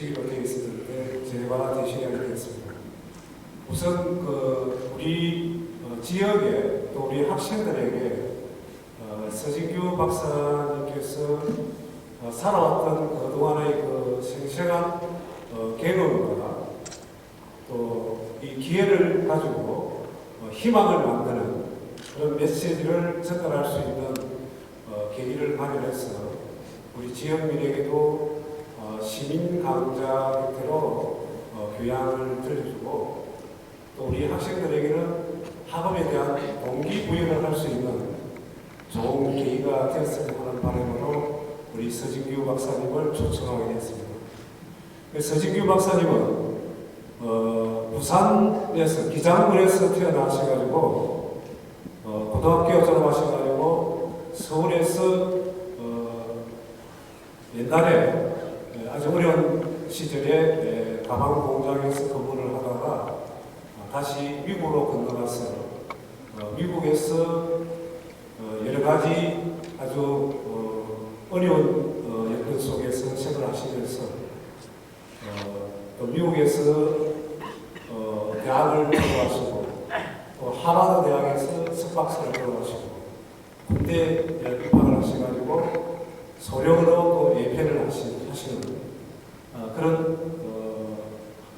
주시기로 되어 있었는데 제가 대신하게 되었습니다. 우선 우리 지역에 또 우리 학생들에게 서진규 박사님께서 살아왔던 그동안의 생생한 경험과 또 이 기회를 가지고 희망을 만드는 그런 메시지를 전달할 수 있는 계기를 마련해서 우리 지역민에게도 시민 강좌 형태로 교양을 들려주고 또 우리 학생들에게는 학업에 대한 동기부여를 할 수 있는 좋은 계기가 되었으면 하는 바람으로 우리 서진규 박사님을 초청하게 됐습니다. 서진규 박사님은 부산에서 기장군에서 태어나셔가지고 고등학교 졸업하셔가지고 서울에서 옛날에 아주 어려운 시절에 가방 공장에서 근무를 하다가 다시 미국으로 건너가서 미국에서 여러 가지 아주 어려운 여건 속에서 생활을 하시면서 또 미국에서 대학을 졸업하시고 또 하버드 대학에서 석박사를 졸업하시고 그때 입학을 하셔가지고 소령으로 또 예편을 하시는 그런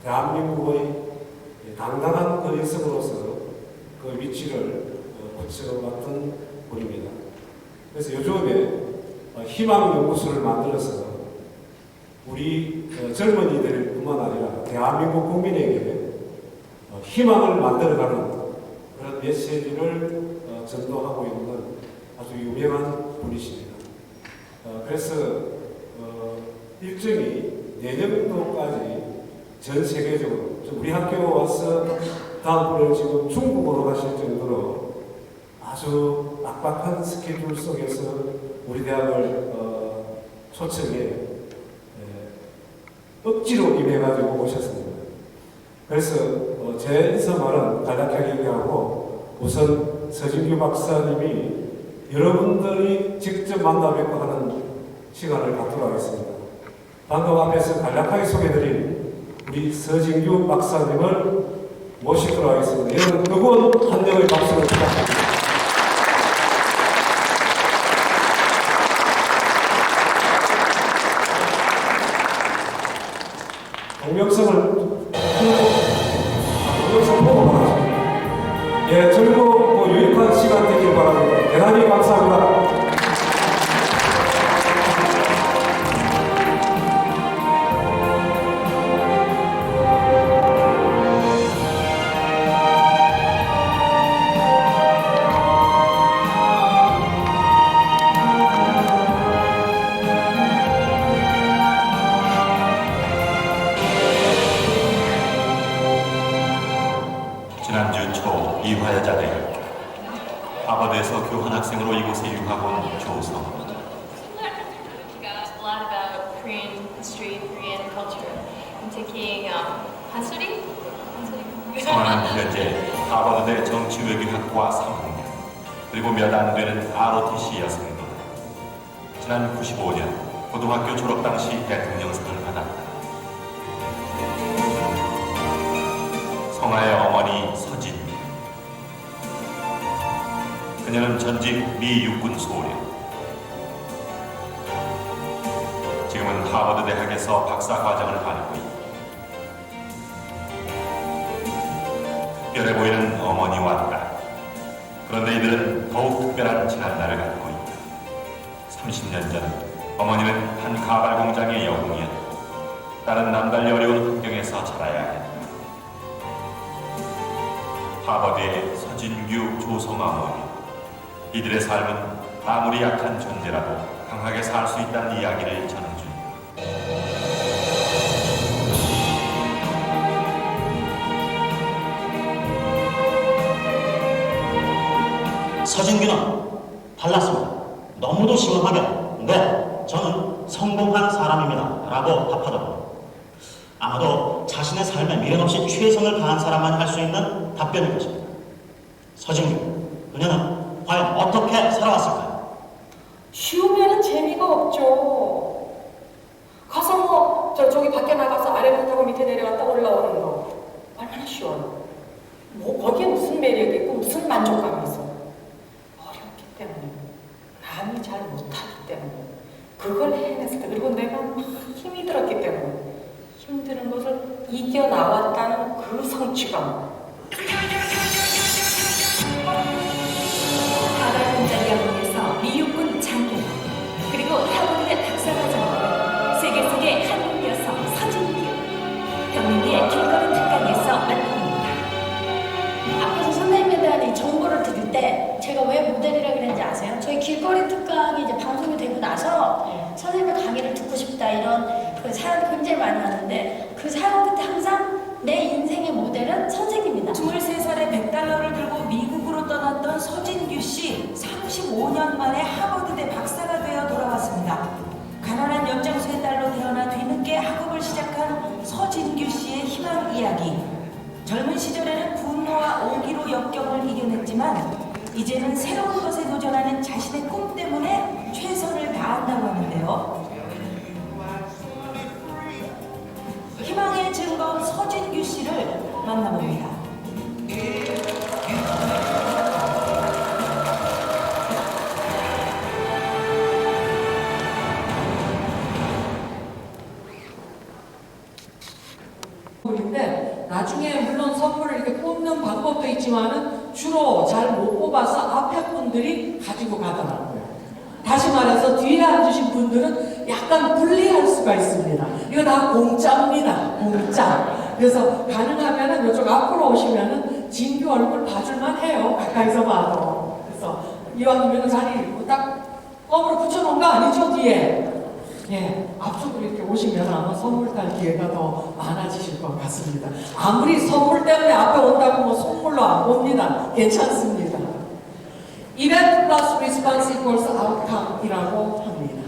대한민국의 당당한 그 인석으로서 그 위치를 붙여왔던 분입니다. 그래서 요즘에 희망연구소를 만들어서 우리 젊은이들 뿐만 아니라 대한민국 국민에게 희망을 만들어가는 그런 메시지를 전도하고 있는 아주 유명한 분이십니다. 그래서 일정이 내년도까지 전 세계적으로 우리 학교 와서 다음번에 지금 중국으로 가실 정도로 아주 빡빡한 스케줄 속에서 우리 대학을 초청해 억지로 임해가지고 오셨습니다. 그래서 제 인사말은 간략하게 얘기하고 우선 서진규 박사님이 여러분들이 직접 만나 뵙고 하는 시간을 갖도록 하겠습니다. 방금 앞에서 간략하게 소개해드린 우리 서진규 박사님을 모시도록 하겠습니다. 여러분 그분 한 명의 박수를 부탁드립니다. 동명성을 보고 바랍니다. 예, 즐겁고 유익한 시간 되길 바랍니다. 대단히 감사합니다. 지난주 초 이화여자대 하버드에서 교환학생으로 이곳에 유학 온 조성. A lot about Korean history, Korean culture. I'm taking 한수리? 성화는 현재 하버드대 정치외교학과 3학년 그리고 몇 안 되는 ROTC 여성입니다. 지난 95년 고등학교 졸업 당시 대통령상을 받았다. 성화의 어머니 서진. 그녀는 전직 미 육군 소령. 지금은 하버드 대학에서 박사 과정을 다니고 있다. 특별해 보이는 어머니와 딸. 그런데 이들은 더욱 특별한 지난날을 갖고 있다. 30년 전 어머니는 한 가발 공장의 영웅이었고 딸은 남달리 어려운 환경에서 자라야 했다. 하버드의 서진규 조성 어머니. 이들의 삶은 아무리 약한 존재라도 강하게 살 수 있다는 이야기를 전해줍니다. 서진규는 달랐습니다. 너무도 시원하게 네, 저는 성공한 사람입니다 라고 답하더군요. 아마도 자신의 삶에 미련 없이 최선을 다한 사람만 할 수 있는 답변일 것입니다. 서진규, 그녀는 과연 어떻게 살아왔을까요? 쉬우면은 재미가 없죠. 가서 뭐 저기 밖에 나가서 아래로 타고 밑에 내려갔다 올라오는 거 얼마나 쉬워요. 뭐 거기에 무슨 매력이 있고 무슨 만족감이 있어. 어렵기 때문에 남이 잘 못하기 때문에 그걸 해냈을 때 그리고 내가 막 힘이 들었기 때문에 힘드는 것을 이겨나왔다는 그 성취감. 가발공장 영웅에서 미육군 장교 그리고 하버드대 박사과정으로 세계 속의 한국 여성 서진규 경민기의 길거리 특강에서 만납니다. 앞에서 선생님에 대한 이 정보를 들을 때 제가 왜 모델이라 그랬는지 아세요? 저희 길거리 특강이 이제 방송이 되고 나서 선생님의 강의를 듣고 싶다 이런 그 사연이 굉장히 많이 왔는데 그 사연 끝에 항상 내 인생의 모델은 선생님이다. 23살에 $100를 들고 미국으로 떠났던 서진규 씨 35년 만에 하버드대 박사가 되어 돌아왔습니다. 가난한 연장수의 딸로 태어나 뒤늦게 학업을 시작한 서진규 씨의 희망 이야기. 젊은 시절에는 분노와 오기로 역경을 이겨냈지만 이제는 새로운 것에 도전하는 자신의 꿈 때문에 최선을 다한다고 하는데요. 희망의 증거 서진규 씨를 만나봅니다. 인데 나중에 물론 선물을 이렇게 뽑는 방법도 있지만은 주로 잘 못 뽑아서 앞에 분들이 가지고 가더라고요. 다시 말해서 뒤에 앉으신 분들은 약간 불리할 수가 있습니다. 이거 다 공짜입니다. 공짜. 그래서 가능하면은 이쪽 앞으로 오시면은 진규 얼굴 봐줄만 해요. 가까이서 봐도. 그래서 이왕이면 자리 딱 껌으로 붙여놓은 거 아니죠? 뒤에. 예, 앞쪽으로 이렇게 오시면 아마 선물 탈 기회가 더 많아지실 것 같습니다. 아무리 선물 때문에 앞에 온다고 뭐 선물로 안 옵니다. 괜찮습니다. Event plus response equals outcome이라고 합니다.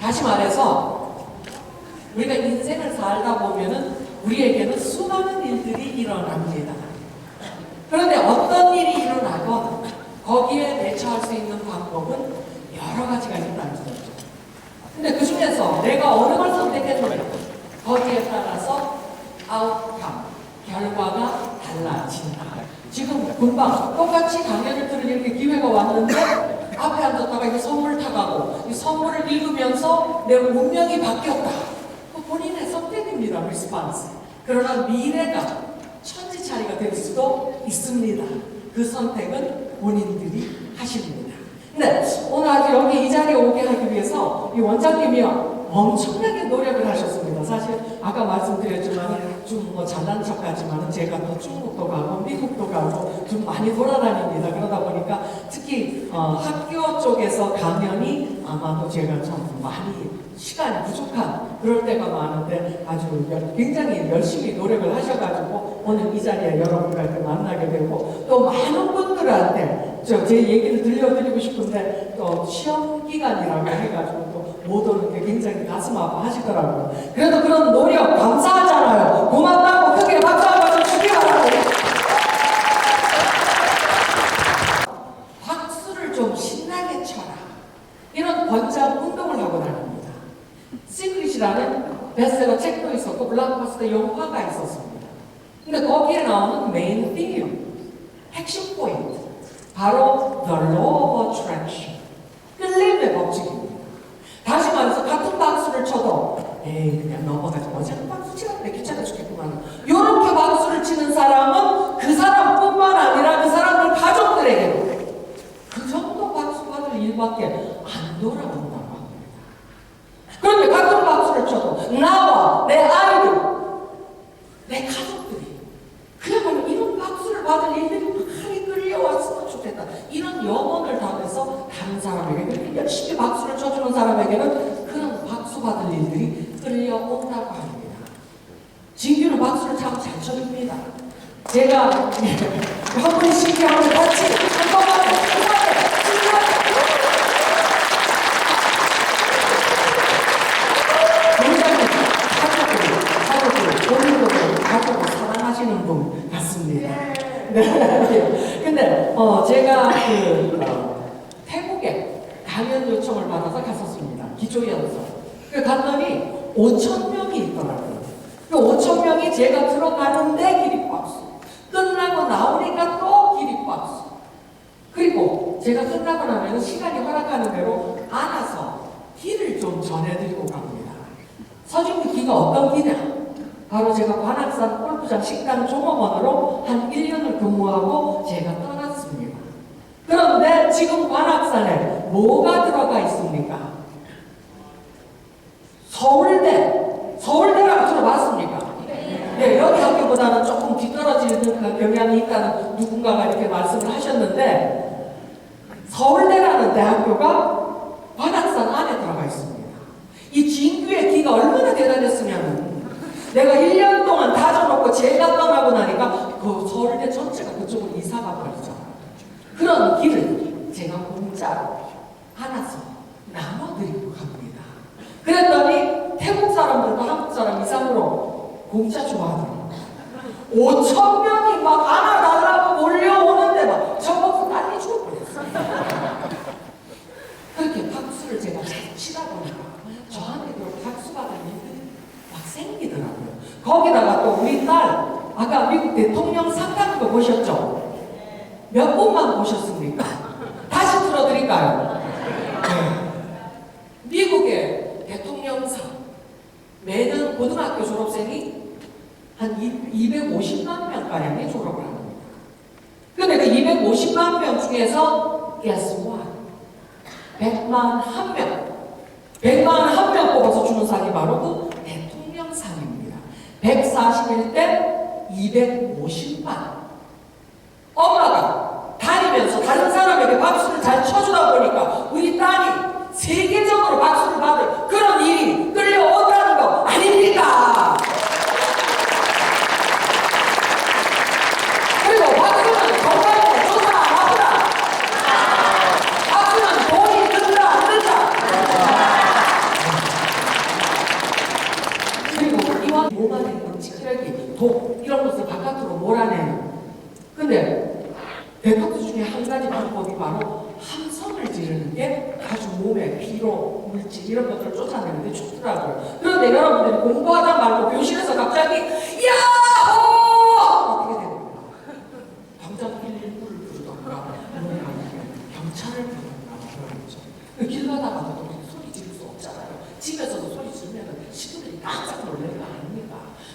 다시 말해서 우리가 인생을 살다 보면은 우리에게는 수많은 일들이 일어납니다. 그런데 어떤 일이 일어나건 거기에 대처할 수 있는 방법은 여러 가지가 있다는 거죠. 근데 그 중에서 내가 어느 걸 선택했느냐 거기에 따라서 outcome, 결과가 달라진다. 지금 금방 똑같이 강연을 들을 이렇게 기회가 왔는데 앞에 앉았다가 이거 선물 타가고 이 선물을 읽으면서 내 운명이 바뀌었다. 본인의 선택입니다. 리스폰스. 그러나 미래가 천지차이가 될 수도 있습니다. 그 선택은 본인들이 하십니다. 네, 오늘 아주 여기 이 자리에 오게 하기 위해서 이 원장님이요 엄청나게 노력을 하셨습니다. 사실 아까 말씀드렸지만 좀 뭐 잘난 척하지만 제가 또 중국도 가고 미국도 가고 좀 많이 돌아다닙니다. 그러다 보니까 특히 학교 쪽에서 강연이 아마도 제가 좀 많이 시간이 부족한 그럴 때가 많은데 아주 굉장히 열심히 노력을 하셔가지고 오늘 이 자리에 여러분과 이렇게 만나게 되고 또 많은 분들한테 제 얘기를 들려드리고 싶은데 또 시험 기간이라고 해가지고 또 못 오는 게 굉장히 가슴 아파하시더라고요. 그래도 그런 노력 감사하잖아요. 고맙다고 크게 박수 한번 주시기 바랍니다. 박수를 좀 신나게 쳐라. 이런 권장 운동을 하고 다닙니다. 시크릿이라는 베스트셀러 책도 있었고 블록버스터 영화가 있었습니다. 근데 거기에 나오는 메인 థీమ్, 핵심 포인트, 바로 The Law of Attraction, 끌림의 법칙입니다. 다시 말해서 같은 박수를 쳐도 에이 그냥 넘어가지 어제는 박수 치는데 귀찮아 죽겠구만 이렇게 박수를 치는 사람은 그 사람뿐만 아니라 그 사람들 가족들에게 그 정도 박수 받을 일밖에 안 돌아온다고 합니다. 그런데 같은 박수를 쳐도 나와 내 아이들 내 가족들이 그야말로 이런 박수를 받을 일들이 많이 끌려왔으면 좋겠다. 이런 영혼을 담아서 다른 사람에게 그렇게 열심히 박수를 쳐주는 사람에게는 그런 박수 받을 일들이 끌려온다고 합니다. 진규는 박수를 참 잘 쳐줍니다. 제가 한 분씩 하면 같이 한 번만 본인도 가족을 사랑하시는 분 같습니다. 네. 근데 제가 태국에 강연 요청을 받아서 갔었습니다. 기초연서. 갔더니 5,000명 분명히 제가 들어가는데 기립박수, 끝나고 나오니까 또 기립박수. 그리고 제가 끝나고 나면 시간이 허락하는 대로 안아서 길을 좀 전해드리고 갑니다. 서진규 기가 어떤 기냐? 바로 제가 관악산 골프장 식당 종업원으로 한 1년을 근무하고 제가 떠났습니다. 그런데 지금 관악산에 뭐가 들어가 있습니까? 서울대라고 들어봤습니까? 네, 여기 학교보다는 조금 뒤떨어지는 경향이 있다는 누군가가 이렇게 말씀을 하셨는데, 서울대라는 대학교가 관악산 안에 들어가 있습니다. 이 진규의 기가 얼마나 대단했으면 내가 1년 동안 다져놓고 제가 떠나고 나니까 그 서울대 전체가 그쪽으로 이사가 버리죠. 그런 길을 제가 공짜로 안아서 나눠드리고 갑니다. 그랬더니 태국 사람들도 한국 사람 이상으로 공짜 좋아하더라고요. 5,000명이 막 안아달라고 몰려오는데 막 저보고 난리 죽어버렸어요. 그렇게 박수를 제가 잘 치다 보니까 저한테도 박수 받은 일들이 막 생기더라고요. 거기다가 또 우리 딸, 아까 미국 대통령 상담 거 보셨죠? 몇 번만 보셨습니까? 다시 틀어드릴까요? 네. 미국의 대통령상 매년 고등학교 졸업생이 한 250만 명가량이 졸업을 합니다. 근데 그 250만 명 중에서 guess what? 100만 1명. 100만 1명 뽑아서 주는 상이 바로 그 대통령상입니다. 141대 250만. 엄마가 다니면서 다른 사람에게 박수를 잘 쳐주다 보니까 우리 딸이 세계적으로 박수를 받을 그런 일이 끌려온다는 거 아닙니까? 그리고 박수는 건강에 좋다 나쁘다. 박수는 돈이 든다 안 든다. 그리고 이와 몸안에 찌끄레기, 독 이런 것을 바깥으로 몰아내는. 근데 데톡스 중에 한 가지 방법이 바로 함성을 지르는 게 아주 몸에 피로, 물질 이런 것들을 쫓아내는 데 좋더라고요. 그런데 여러분들이 공부하다 말고 교실에서 갑자기 야호! 어떻게 됩니까? 당장 119를 부르던가 아니면 경찰을 부르던가 그런 거죠. 길 가다가도 소리 지를 수 없잖아요. 집에서도 소리 지르면 시부들이 깜짝 놀라는 거 아닙니까?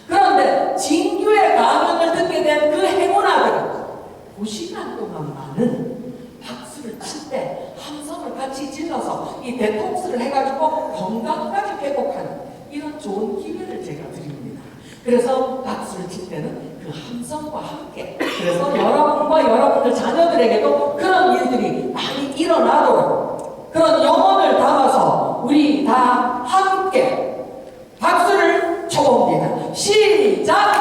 그런데 진규의 강연을 듣게 된 그 행운아들은 2시간 동안만은 박수를 칠 때 함성을 같이 질러서 이 데톡스를 해가지고 건강까지 회복하는 이런 좋은 기회를 제가 드립니다. 그래서 박수를 칠 때는 그 함성과 함께, 그래서 여러분과 여러분들 자녀들에게도 그런 일들이 많이 일어나도록 그런 영혼을 담아서 우리 다 함께 박수를 쳐봅니다. 시작!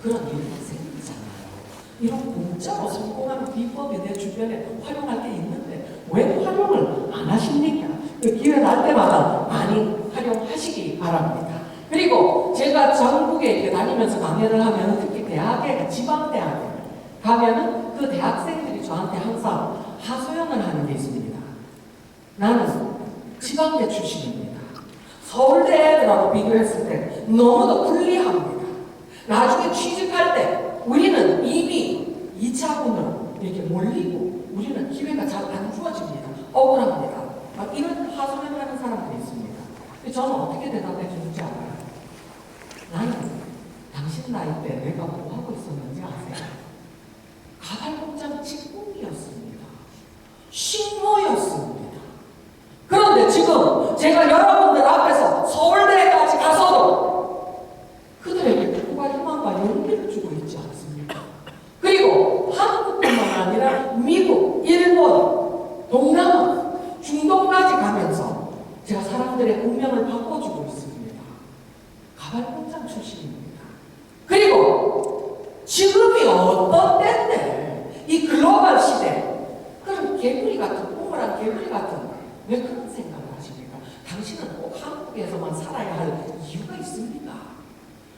그런 일이 생기잖아요. 이런 공짜로 성공하는 비법이 내 주변에 활용할 게 있는데 왜 활용을 안 하십니까? 그 기회 날 때마다 많이 활용하시기 바랍니다. 그리고 제가 전국에 이렇게 다니면서 강연을 하면 특히 대학에, 지방대학에 가면은 그 대학생들이 저한테 항상 하소연을 하는 게 있습니다. 나는 지방대 출신입니다. 서울대 애들하고 비교했을 때 너무도 불리합니다. 나중에 취직할 때 우리는 이미 2차군으로 이렇게 몰리고 우리는 기회가 잘 안 주어집니다. 억울합니다. 막 이런 하소연을 하는 사람들이 있습니다. 근데 저는 어떻게 대답해 주는지 알아요? 나는 당신 나이 때 내가 뭐 하고 있었는지 아세요? 가발공장 직공이었습니다. 식모였습니다. 그런데 지금 제가 여러분들 앞에서 서울대까지 가서도 그들에게 꿈과 희망과 용기를 주고 있지 않습니까? 그리고 한국뿐만 아니라 미국, 일본, 동남아, 중동까지 가면서 제가 사람들의 운명을 바꿔주고 있습니다. 가발공장 출신입니다. 그리고 지금이 어떤 때인데 이 글로벌 시대 그런 개구리 같은 우물한 개구리 같은 왜 그런 생각을 하십니까? 당신은 꼭 한국 한국에서만 살아야 할 이유가 있습니다.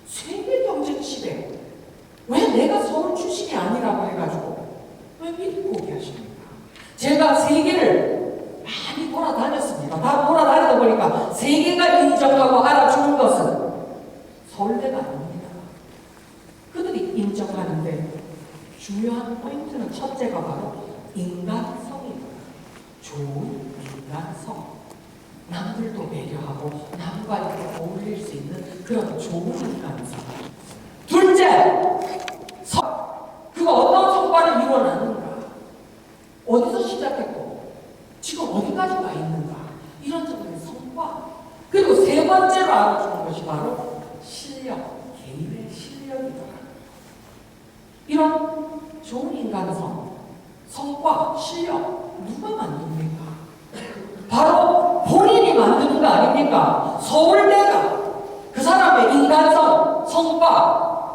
세계 경쟁 시대. 왜 내가 서울 출신이 아니라고 해가지고 왜 미리 포기하십니까? 제가 세계를 많이 돌아다녔습니다. 다 돌아다니다 보니까 세계가 인정하고 알아주는 것은 서울대가 아닙니다. 그들이 인정하는데 중요한 포인트는 첫째가 바로 인간성입니다. 좋은 인간성. 남들도 배려하고 남과 이렇게 어울릴 수 있는 그런 좋은 인간성. 둘째, 그가 어떤 성과를 이뤄놨는가? 어디서 시작했고 지금 어디까지 가 있는가? 이런 점의 성과. 그리고 세 번째로 알아주는 것이 바로 실력, 개인의 실력이다. 이런 좋은 인간성, 성과, 실력 누가 만듭니까? 바로 본인이 만드는 거 아닙니까? 서울대가 그 사람의 인간성, 성과,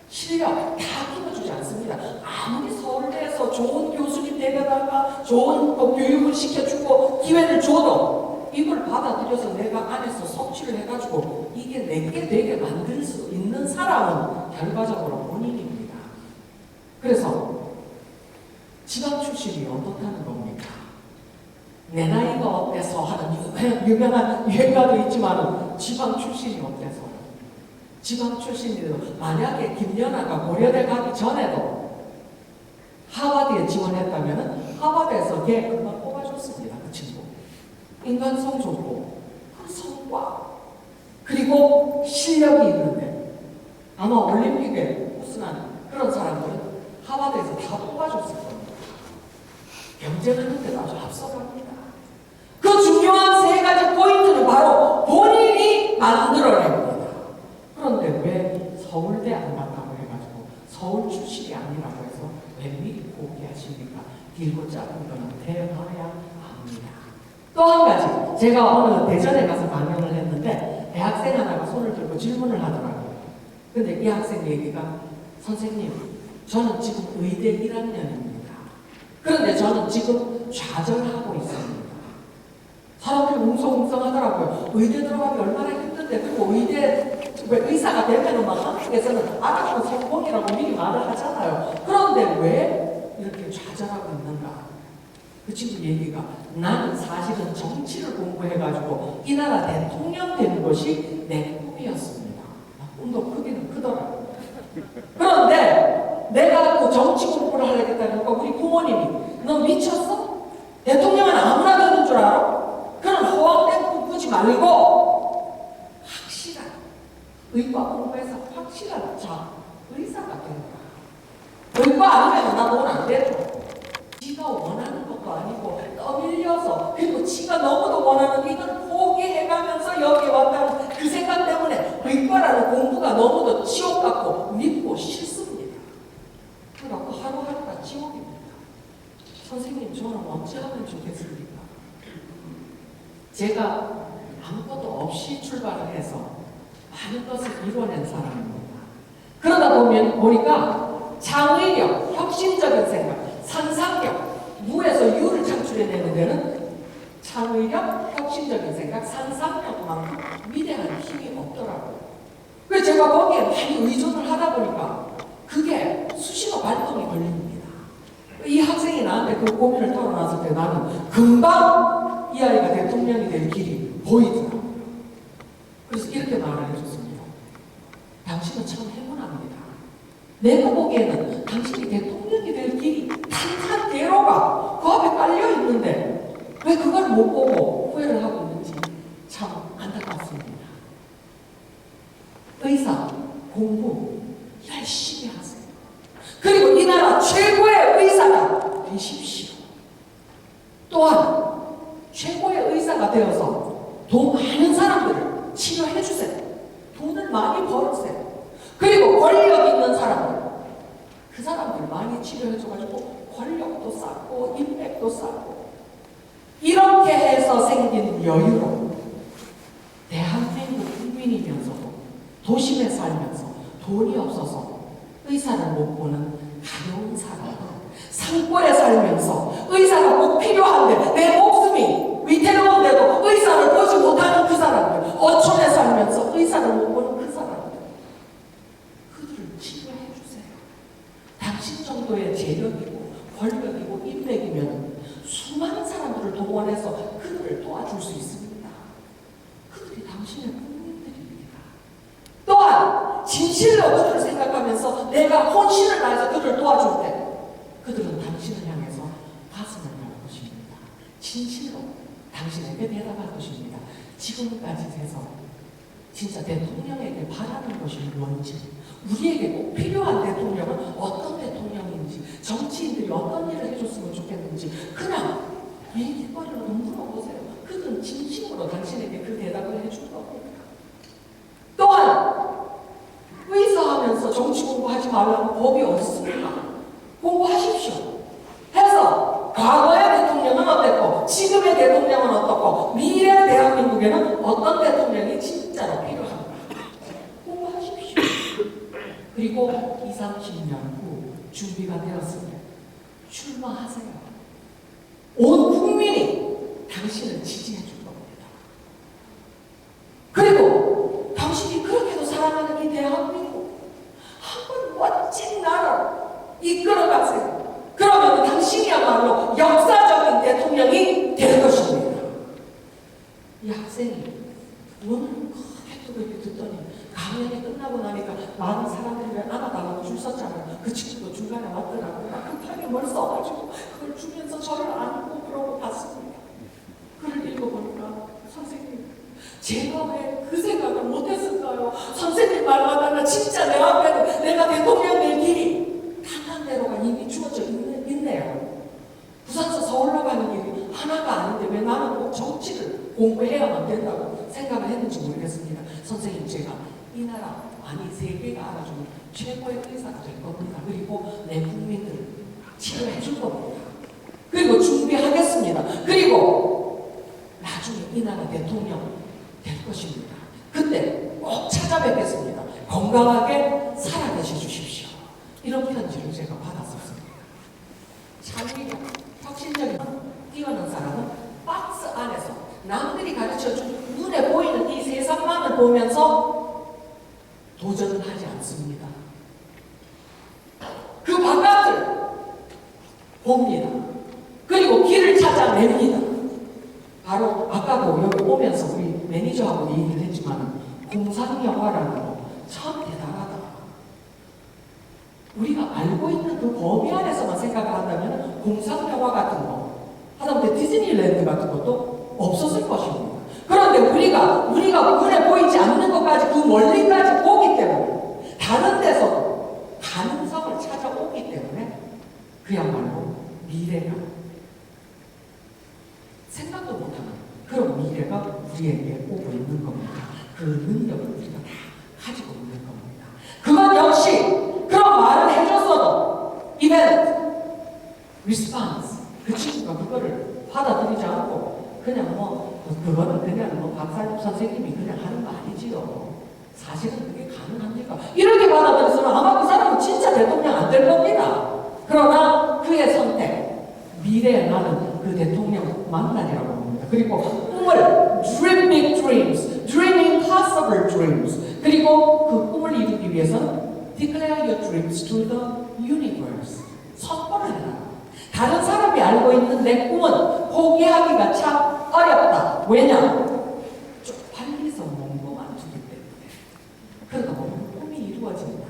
실력 다 키워주지 않습니다. 아무리 서울대에서 좋은 교수님 데려다가 좋은 교육을 시켜주고 기회를 줘도 이걸 받아들여서 내가 안에서 섭취를 해가지고 이게 내게 되게 만들 수 있는 사람은 결과적으로 본인입니다. 그래서 지방 출신이 어떻다는 겁니까? 내 나이가 어때서 하는 유명한 유행가도 있지만 지방 출신이 어때서? 지방 출신이도 만약에 김연아가 고려대 가기 전에도 하버드에 지원했다면 하버드에서 걔 금방 뽑아줬습니다. 그 친구. 인간성 좋고 그 성과 그리고 실력이 있는데 아마 올림픽에 우승한 그런 사람들은 하버드에서 다 뽑아줬을 겁니다. 경쟁하는데도 아주 앞서갑니다. 그 중요한 세 가지 포인트는 바로 본인이 만들어냅니다. 그런데 왜 서울대 안 갔다고 해가지고 서울 출신이 아니라고 해서 왜 미리 포기하십니까? 길고 짧은 거는 대화야 합니다. 또 한 가지, 제가 어느 대전에 가서 강연을 했는데 대학생 하나가 손을 들고 질문을 하더라고요. 근데 이 학생 얘기가 선생님, 저는 지금 의대 1학년입니다. 그런데 저는 지금 좌절하고 있습니다. 사람들이 웅성웅성하더라고요. 의대 들어가기 얼마나 힘든데, 그리고 의대 의사가 되면은 막 한국에서는 알아서 성공이라고 미리 말을 하잖아요. 그런데 왜 이렇게 좌절하고 있는가? 그 친구 얘기가 나는 사실은 정치를 공부해가지고 이 나라 대통령 되는 것이 내 꿈이었습니다. 꿈도 크기는 크더라고요. 그런데 내가 그 정치 공부를 하려겠다니까 우리 부모님이 너 미쳤어? 대통령은 아무나 되는 줄 알아? 그런 허황된 꿈 꾸지 말고 확실한 의과 공부해서 확실한 의사가 된다. 의과 아니면 나 돈 안 되죠. 지가 원하는 것도 아니고 떠밀려서 그리고 지가 너무도 원하는 이걸 포기해가면서 여기 왔다는 그 생각 때문에 의과라는 공부가 너무도 지옥 같고 믿고 싫습니다. 그래갖고 하루하루가 지옥입니다. 선생님 저는 언제 하면 좋겠습니까? 제가 아무것도 없이 출발을 해서 많은 것을 이뤄낸 사람입니다. 그러다 보니까 창의력, 혁신적인 생각, 상상력, 무에서 유를 창출해내는 데는 창의력, 혁신적인 생각, 상상력만큼 위대한 힘이 없더라고요. 그래서 제가 거기에 많이 의존을 하다 보니까 그게 수시로 발동이 걸립니다. 이 학생이 나한테 그 고민을 털어놨을 때 나는 금방 이 아이가 대통령이 될 길이 보이더라고요. 그래서 이렇게 말을 해줬습니다. 당신은 참 행운합니다. 내가 보기에는 당신이 대통령이 될 길이 탄탄대로가 그 앞에 깔려 있는데 왜 그걸 못 보고 후회를 하고 있는지 참 안타깝습니다. 의사, 공부 열심히 하세요. 그리고 이 나라 최고의 의사가 되십시오. 또한 최고의 의사가 되어서 더 많은 사람들을 치료해 주세요. 돈을 많이 벌으세요. 그리고 권력 있는 사람들, 그 사람들 많이 치료해 줘가지고 권력도 쌓고 인맥도 쌓고 이렇게 해서 생긴 여유로 대한민국 국민이면서도 도심에 살면서 돈이 없어서 의사를 못 보는 가벼운 사람, 산골에 살면서 의사가 꼭 필요한데 내 목숨이 위태로운데도 의사를 보지 못하는 그 사람들, 진실로 그들을 생각하면서 내가 혼신을 다해서 그들을 도와줄 때 그들은 당신을 향해서 가슴을 열 것입니다. 진실로 당신에게 대답할 것입니다. 지금까지 돼서 진짜 대통령에게 바라는 것이 뭔지, 우리에게 꼭 필요한 대통령은 어떤 대통령인지, 정치인들이 어떤 일을 해줬으면 좋겠는지 그냥 얘기거리로 물어보세요. 그들은 진심으로 당신에게 그 대답을 해줄 겁니다. 또한 의사하면서 정치 공부하지 말라는 법이 어딨습니까? 공부하십시오. 해서 과거의 대통령은 어땠고 지금의 대통령은 어떻고 미래 대한민국에는 어떤 대통령이 진짜로 필요한가 공부하십시오. 그리고 20, 30년 후 준비가 되었을 때 출마하세요. 온 국민이 당신을 지지해 줄 겁니다. 그리고 당신이 그렇게도 사랑하는 이 대한민국 한번 멋진 나라를 이끌어가세요. 그러면 당신이야말로 역사적인 대통령이 될 것입니다. 이 학생이 오늘 크게 또 이렇게 듣더니 강연이 끝나고 나니까 많은 사람들이 안아달라고 줄 섰잖아요. 그 친구도 중간에 왔더라고요. 급하게 뭘 써가지고 그걸 주면서 저를 안고 그러고 봤습니다. 글을 읽어보니까 선생님 제가 왜 그 생각을 못했을까요? 선생님 말마다 진짜 내 앞에는 내가 대통령 될 길이 단한 대로가 이미 주어져 있네요. 부산서 서울로 가는 길이 하나가 아닌데 왜 나는 꼭 정치를 공부해야만 된다고 생각을 했는지 모르겠습니다. 선생님 제가 이 나라 아니 세계가 알아주는 최고의 의사가 될 겁니다. 그리고 내 국민들 치료해 줄 겁니다. 그리고 준비하겠습니다. 그리고 나중에 이 나라 대통령 될 것입니다. 그때 꼭 찾아뵙겠습니다. 건강하게 살아계셔 주십시오. 이런 편지를 제가 받았었습니다. 창의력, 혁신적인 뛰어난 사람은 박스 안에서 남들이 가르쳐준 눈에 보이는 이 세상만을 보면서 도전을 하지 않습니다. 그 바깥을 봅니다. 그리고 길을 찾아냅니다. 바로 아까도 여기 오면서 우리 매니저하고 얘기를 했지만 공상영화라는 거 참 대단하다. 우리가 알고 있는 그 범위 안에서만 생각을 한다면 공상영화 같은 거 하다못해 디즈니랜드 같은 것도 없었을 것입니다. 그런데 우리가 눈에 보이지 않는 것까지 그 멀리까지 보기 때문에 다른 데서 가능성을 찾아오기 때문에 그야말로 미래가 생각도 못하는 그런 미래가 우리에게 오고 있는 겁니다. 그 능력을 우리가 다 가지고 있는 겁니다. 그건 역시 그런 말을 해줬어도 이벤트, 리스폰스 그 친구가 그거를 받아들이지 않고 그냥 그거는 그냥 박사님 선생님이 그냥 하는 말이지요. 사실은 그게 가능합니까? 이렇게 받아들였으면 아마 그 사람은 진짜 대통령 안 될 겁니다. 그러나 그의 선택, 미래에 나는 그 대통령 만나리라고 합니다. 그리고 꿈을 dream big dreams, dreaming possible dreams. 그리고 그 꿈을 이루기 위해서는 declare your dreams to the universe. 선포를 해라. 다른 사람이 알고 있는 내 꿈은 포기하기가 참 어렵다. 왜냐? 쪽팔려서 몽고만 두기 때문에. 그러다 보면 꿈이 이루어진다.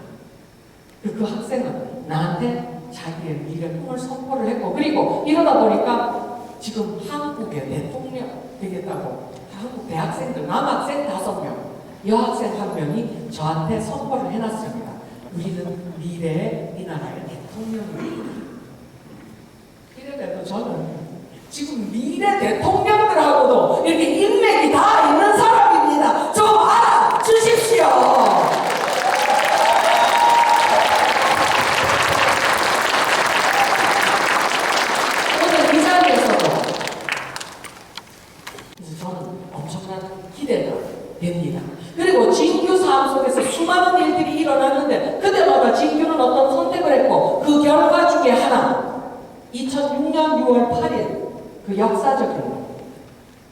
그 학생은 나한테 자기의 미래 꿈을 선포를 했고, 그리고 이러다 보니까 지금 한국의 대통령 되겠다고 한국 대학생들, 남학생 5명, 여학생 1명이 저한테 선포를 해놨습니다. 우리는 미래의 이 나라의 대통령입니다. 이래도 저는 지금 미래 대통령들하고도 이렇게 인맥이 다 있는 사람입니다. 좀 알아주십시오. 오늘 이 자리에서도 저는 엄청난 기대가 됩니다. 그리고 진규 삶 속에서 수많은 일들이 일어났는데 그때마다 진규는 어떤 선택을 했고 그 결과 중에 하나 2006년 6월 8일 그 역사적인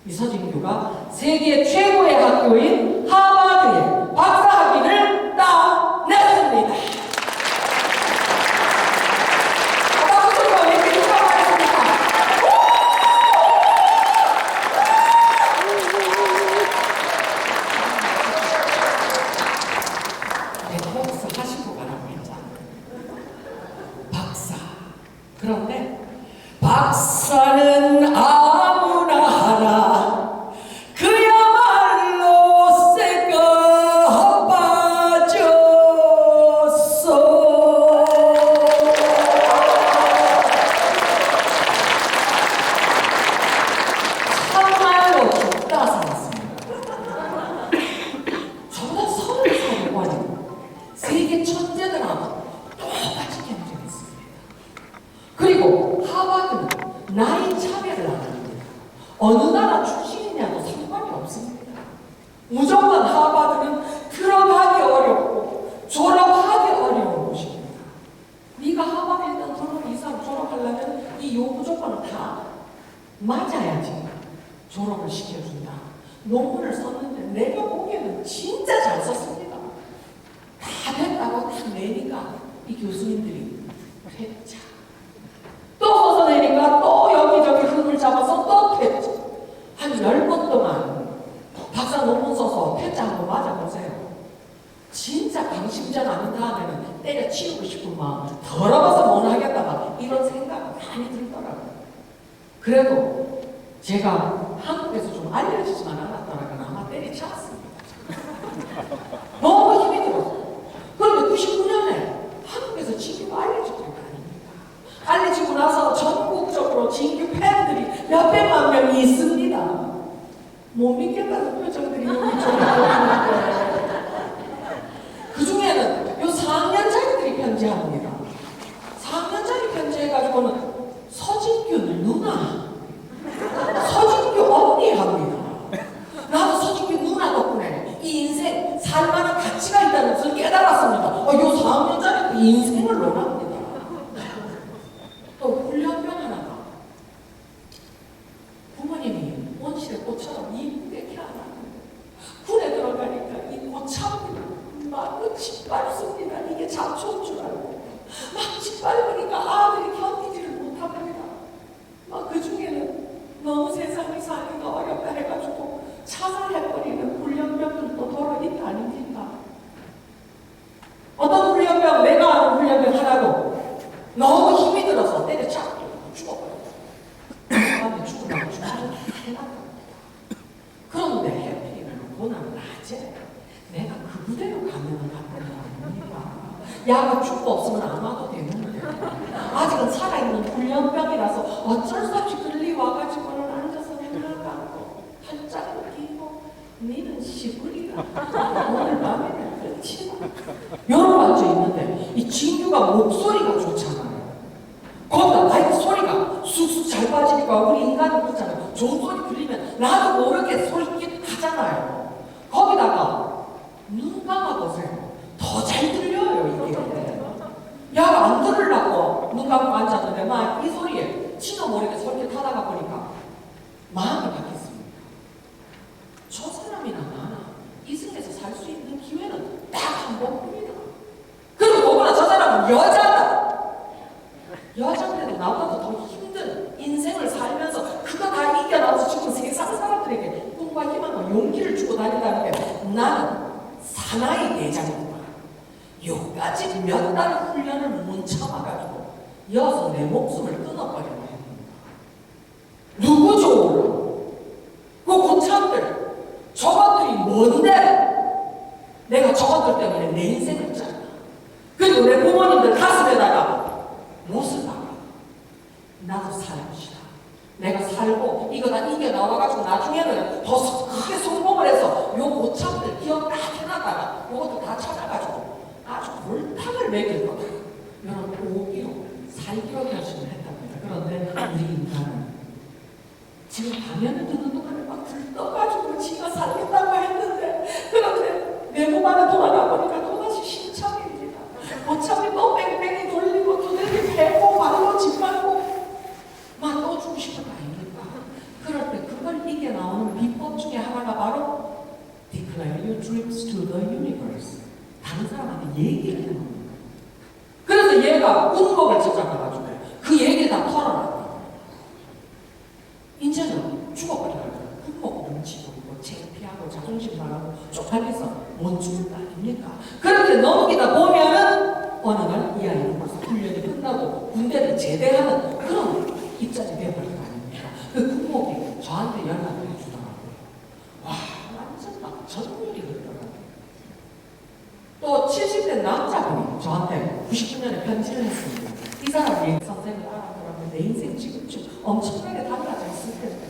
이서진규가 세계 최고의 학교인 하버드에 박사학위를 따냈습니다. 박수가 왜 이렇게 누가 말했습니까? 대통령 무조건 하버드는 들어가기 어렵고 졸업하기 어려운 곳입니다. 네가 하버드 일단 졸업 이상 졸업하려면 이 요구 조건은 다 맞아야지 졸업을 시켜준다. 논문을 썼는데 내가 보기에는 진짜 잘 썼습니다. 다 됐다고 딱 내니까 이 교수님들이 퇴짜. 또 써서 내니까 또 여기저기 흠을 잡아서 또 퇴짜. 한 10번 동안 박사 논문 써서 퇴짜 한번 맞아보세요. 진짜 강심장 아닌 다음에는 때려치우고 싶은 마음, 더러워서 못 하겠다가 이런 생각 많이 들더라고요. 그래도 제가 한국에서 좀 알려지지만 않았더라면 아마 때려쳤습니다. 너무 힘이 들었어요. 그런데 99년에 한국에서 진규가 알려질 거 아닙니까? 알려지고 나서 전국적으로 진규 팬들이 몇백만 명이 있습니다. 못 믿겠다는 표정들이 여기 저기 보이는데 그 중에는 요 4학년짜리들이 편지합니다. 4학년짜리 편지해가지고는 서진규는 누나, 서진규 언니 합니다. 나도 서진규 누나 덕분에 이 인생 살만한 가치가 있다는 것을 깨달았습니다. 요 4학년짜리 인생을 논합니다. 또 훈련병 하나가 부모님이 원실의 꽃처럼 이쁘게 키워놨는데 군에 들어가니까 이 꽃참이 막 짓밟습니다. 이게 잡초인 줄 알고 막 짓밟으니까 아들이 견디지를 못합니다. 막 그 중에는 너무 세상을 살기가 어렵다 해가지고 자살해버리는 훈련병들도 더러 있다 아닙니까? 어떤 훈련병, 내가 아는 훈련병 하나도 너무 힘이 들어서 때려잡고 죽어버렸어요. 밤에 죽으라고 주말을 해놨답니다. 그런데 해피는 그날 낮에 내가 그 부대로 가면은 갔던 아닙니까? 야가 죽고 없으면 안 와도 되는데 아직은 살아있는 훈련병이라서 어쩔 수 없이 들리 와가지고는 앉아서 눈을 감고 팔짱을 끼고 니는 시부리다 오늘 밤에는 끝이다 이러고 앉아있는데 이 진규가 목소리가 좋잖아요. 거기다 마이크 소리가 쑥쑥 잘 빠지니까 우리 인간은 그렇잖아요. 좋은 소리 들리면 나도 모르게 소리 하잖아요. 거기다가 눈 감아보세요. 더 잘 들려요 이게. 야가 안 들으려고 눈 감고 앉았는데 막 이 소리에 지도 모르게 솔깃하다가 보니까 마음이 바뀌었습니다. 저 사람이나 나나 이승에서 살 수 있는 기회는 딱 한 번뿐이다. 그리고 더구나 저 사람은 여자다. 여자인데도 나보다 더 힘든 인생을 살면서 그거 다 이겨나서 지금 세상 사람들에게 꿈과 희망과 용기를 주고 다닌다는 게 나는 사나이 대장이구나. 요까지 몇 달 훈련을 못 참아가지고 이어서 내 목숨을 끊어버리려 했습니다. 누구죠? 그 고참들 저것들이 뭔데 내가 저것들 때문에 내 인생을 짰나. 그리고 내 부모님들 가슴에다가 못을 박아. 나도 살아봅시다. 내가 살고 이거 다 이겨나와가지고 나중에는 더 크게 성공을 해서 요 고참들 기억 딱 해놨다가 요것도 다 찾아가지고 아주 골탕을 먹일 거다. 이런 오기로 살기로 결심을 했답니다. 그런데 우리 인간은 지금 화면을 듣는 동안에 막 들떠가지고 지가 살겠다고 했는데 그런데 내 몸 안에 돌아가 보니까 또다시 신참입니다. 고참이 또 뺑뺑이 돌리고 두들기 패고 발로 짓밟고 막 또 주고 싶은 거 아닙니까? 그럴 때 그걸 이겨나오는 비법 중에 하나가 바로 Declare your dreams to the universe. 다른 사람한테 얘기를 하는 겁니다. 그래서 얘가 군복을 찾아가가지고 그 얘기를 다 털어놨다. 이제는 죽어버리라고 군복 눈치 보고 창피하고 자존심 상하고 쪽팔려서 못 죽을 거 아닙니까? 그렇게 넘기다 보면은 어느 날 이 아이는 벌써 훈련이 끝나고 군대를 제대하는 그런 입장이 되어버린 거 아닙니까? 그 군복이 저한테 연락을 해주더라고요. 와 완전 막 전율이 흐르더라고요. 또 70대 남자분이 저한테 99년에 편지를 했습니다. 이 사람이 선생을 알아보라고 내 인생 지금쯤 엄청나게 달라져 있을 텐데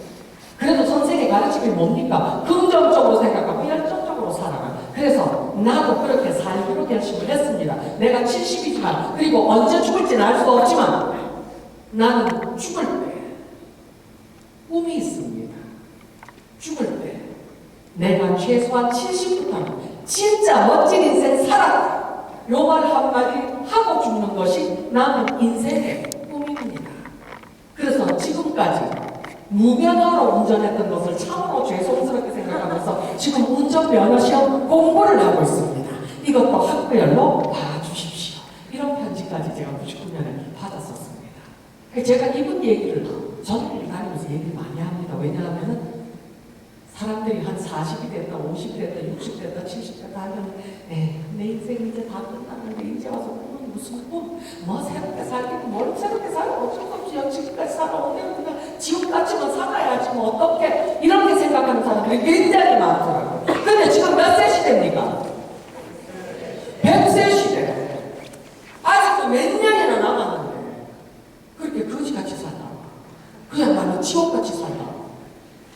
그래도 선생의 가르침이 뭡니까? 긍정적으로 생각하고 열정적으로 살아가. 그래서 나도 그렇게 살기로 결심을 했습니다. 내가 70이지만 그리고 언제 죽을지는 알 수 없지만 나는 죽을 때 꿈이 있습니다. 죽을 때 내가 최소한 70부터는 진짜 멋진 인생 살았다. 요 말 한마디 하고 죽는 것이 나는 인생의 꿈입니다. 그래서 지금까지 무면허로 운전했던 것을 참으로 죄송스럽게 생각하면서 지금 운전면허 시험 공부를 하고 있습니다. 이것도 학별로 봐주십시오. 이런 편지까지 제가 99년에 받았었습니다. 제가 이분 얘기를 전국을 다니면서 얘기를 많이 합니다. 왜냐하면 사람들이 한 40이 됐다, 50이 됐다, 60이 됐다, 70이 됐다 하면 내 인생 이제 다 끝났는데 이제 와서 꿈은 무슨 꿈? 뭐 새롭게 살기는 뭘 새롭게 살고 어쩔 수 없이 지금까지 살아오면 그냥 지금까지만 살아야지 뭐 어떻게 이렇게 생각하는 사람들이 굉장히 많더라고요. 근데 지금 몇 세 시대입니까? 100세 시대. 아직도 몇 년이나 남았는데 그렇게 거지같이 살다 그야말로 지옥같이 살다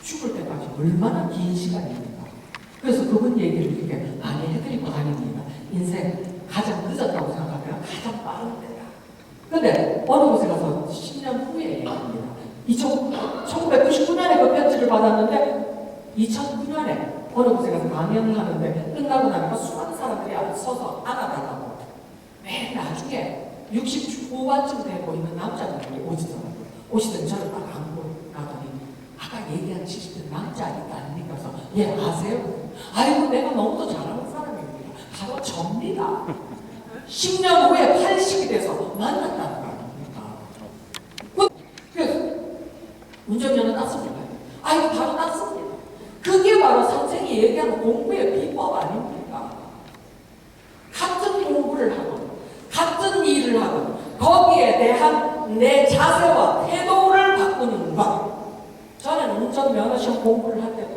죽을 때까지 얼마나 긴 시간입니까? 그래서 그분 얘기를 이렇게 많이 해드리고 다닙니다. 인생 가장 늦었다고 생각하면 가장 빠른 때다. 근데 어느 곳에 가서 10년 후에 얘기합니다. 1999년에 그 편지를 받았는데 2009년에 어느 곳에 가서 강연을 하는데 끝나고 나니까 수많은 사람들이 앞에 서서 안아달라고 맨 나중에 60 후반쯤 되고 있는 남자분들이 오시더니 저를 딱 안고 나더니 아까 얘기한 70대 남자 아닙니까? 그래서 예 아세요? 아이고 내가 너무도 잘하는 사람입니다. 바로 접니다. 10년 후에 80이 돼서 만났다는 거 아닙니까? 그래서 운전면허 땄습니다. 아이고 바로 땄습니다. 그게 바로 선생이 얘기하는 공부의 비법 아닙니까? 같은 공부를 하고 같은 일을 하고 거기에 대한 내 자세와 태도를 바꾸는 것. 저는 운전면허 시험 공부를 할 때도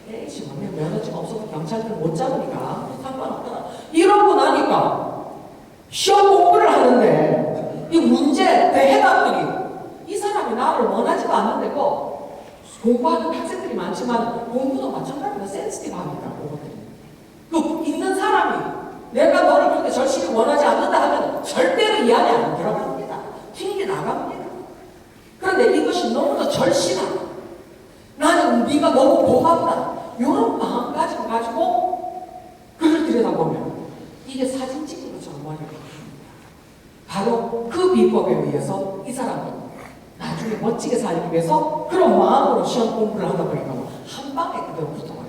에이씨 뭐 면허증 없어서 경찰들 못 잡으니까 상관없더라 이러고 나니까 시험 공부를 하는데 이 문제 대해답들이 이 사람이 나를 원하지도 않는데 공부하는 학생들이 많지만 공부도 마찬가지로 센시티브합니다. 그 있는 사람이 내가 너를 그렇게 절실히 원하지 않는다 하면 절대로 이 안에 안 들어갑니다. 튕겨 나갑니다. 그런데 이것이 너무나 절실하다. 나는 네가 너무 고맙다. 이런 마음가짐을 가지고 그를 들여다보면 이게 사진 찍는 것처럼 머리가 바뀝니다. 바로 그 비법에 의해서 이 사람은 나중에 멋지게 살기 위해서 그런 마음으로 시험 공부를 하다 보니까 한 방에 그대로 붙어버렸다.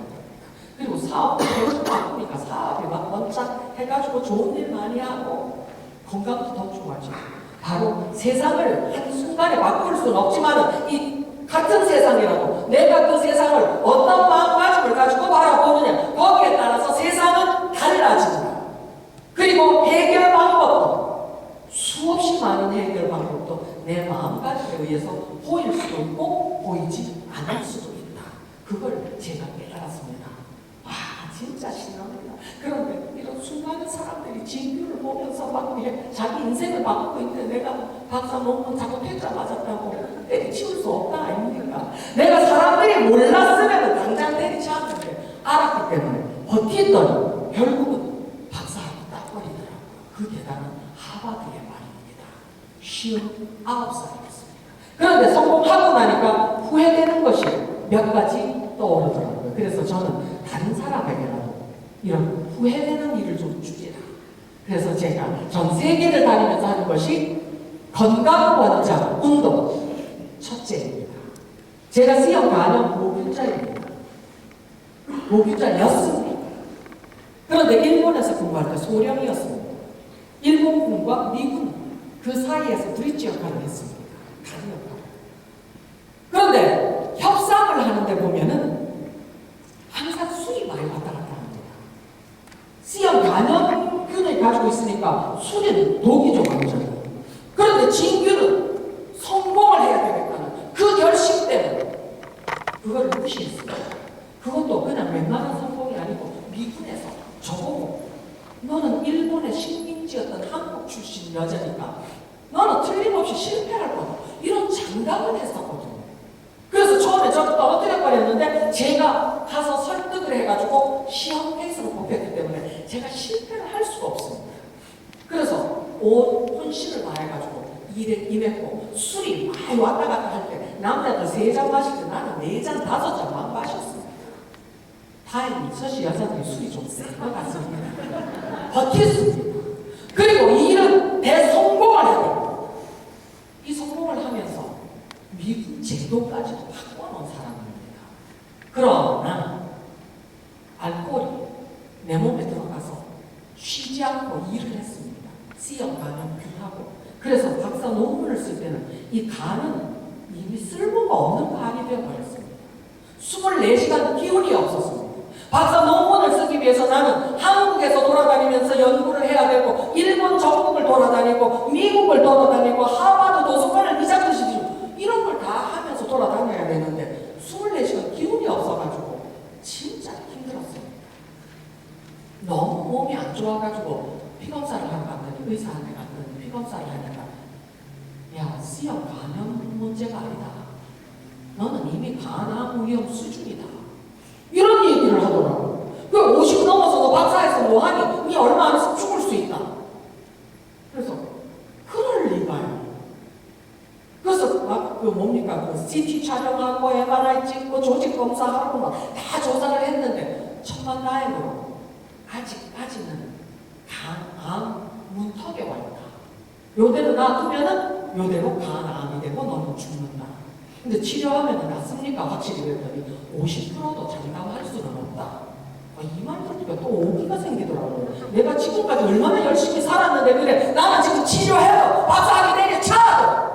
그리고 사업도 계속 바꾸니까 사업이 막 번쩍 해가지고 좋은 일 많이 하고 건강도 더 좋아지고 바로 세상을 한순간에 바꿀 수는 없지만 이 같은 세상이라도 내가 그 세상을 어떤 마음가짐을 가지고 바라보느냐 거기에 따라서 세상은 달라진다. 그리고 해결 방법도 수없이 많은 해결 방법도 내 마음가짐에 의해서 보일 수도 있고 보이지 않을 수도 있다. 그걸 제가 깨달았습니다. 와 진짜 신납니다. 그런데 이런 수많은 사람들이 진규를 보면서 막 자기 인생을 바꾸고 있는데 내가 박사 논문 자꾸 퇴짜 맞았다고 때리치울 수 없다 아닙니까? 내가 사람들이 몰랐으면 당장 때리지 않는데 알았기 때문에 버티더니 결국은 박사학위 따버리더라고요. 그 계단은 하버드의 말입니다. 59살이었습니다. 그런데 성공하고 나니까 후회되는 것이 몇 가지 떠오르더라고요. 그래서 저는 다른 사람에게라도 이런 후회되는 일을 좀 주지라. 그래서 제가 전 세계를 다니면서 하는 것이 건강관장 운동 첫째입니다. 제가 C형 간염 보균자입니다. 보균자였습니다. 그런데 일본에서 근무할 때 소령이었습니다. 일본군과 미군 그 사이에서 브릿지 역할을 했습니다. 다른 역할. 그런데 협상을 하는데 보면은 항상 술이 많이 왔다 갔다 합니다. C형 간염균을 가지고 있으니까 술에는 독이 좀 많잖아요. 그런데 진규는 성공을 해야 되겠다는 그 결심 때문에 그걸 무시했어요. 그것도 그냥 웬만한 성공이 아니고 미군에서 저보고 너는 일본의 식민지였던 한국 출신 여자니까 너는 틀림없이 실패할 거다. 이런 장담을 했었거든요. 그래서 처음에 저를 떨어뜨려 버렸는데 제가 가서 설득을 해가지고 시험 케이스로 뽑혔기 때문에 제가 실패를 할 수가 없습니다. 그래서 온 혼신을 다해가지고 일에 임했고 술이 많이 왔다 갔다 할 때 남자들 3잔 마실 때 나는 4잔 5잔만 마셨습니다. 다행히 서시 여자들이 술이 좀 센 것 같습니다. 버텼습니다. 그리고 이 일은 대성공을 하고 이 성공을 하면서 미국 제도까지도 바꿔놓은 사람입니다. 그러나 알코올이 내 몸에 들어가서 쉬지 않고 일을 했습니다. C형 간염 균하고. 그래서 박사 논문을 쓸 때는 이 간은 이미 쓸모가 없는 간이 되어버렸습니다. 24시간 기운이 없었습니다. 박사 논문을 쓰기 위해서 나는 한국에서 돌아다니면서 연구를 해야 되고 일본 전국을 돌아다니고 미국을 돌아다니고 하버드 도서관을 미장듯이 이런 걸 다 하면서 돌아다녀야 되는데 24시간 기운이 없어가지고 진짜 힘들었어요. 너무 몸이 안 좋아가지고 피검사를 하러 갔더니 의사한테 갔더니 피검사를 하니까 야, C형 간염 문제가 아니다. 너는 이미 간암 위험 수준이다. 이런 얘기를 하더라고. 그 50 넘어서도 박사에서 뭐하니? 니 얼마 안에서 죽을 수 있다. 그래서 그럴 리가요. 그래서 막 그 뭡니까? 그 CT 촬영하고 MRI 찍고 조직 검사하고 막 다 조사를 했는데 천만 다행으로 아직까지는 간암 문턱에 와 있다. 요대로 놔두면은 요대로 간암이 되고 너는 죽는다. 근데 치료하면 낫습니까? 확실히 그랬더니 50%도 장담할 수는 없다. 이 말 들으니까 또 오기가 생기더라고요. 내가 지금까지 얼마나 열심히 살았는데 그래 나는 지금 치료해도 박사학위 내게 차도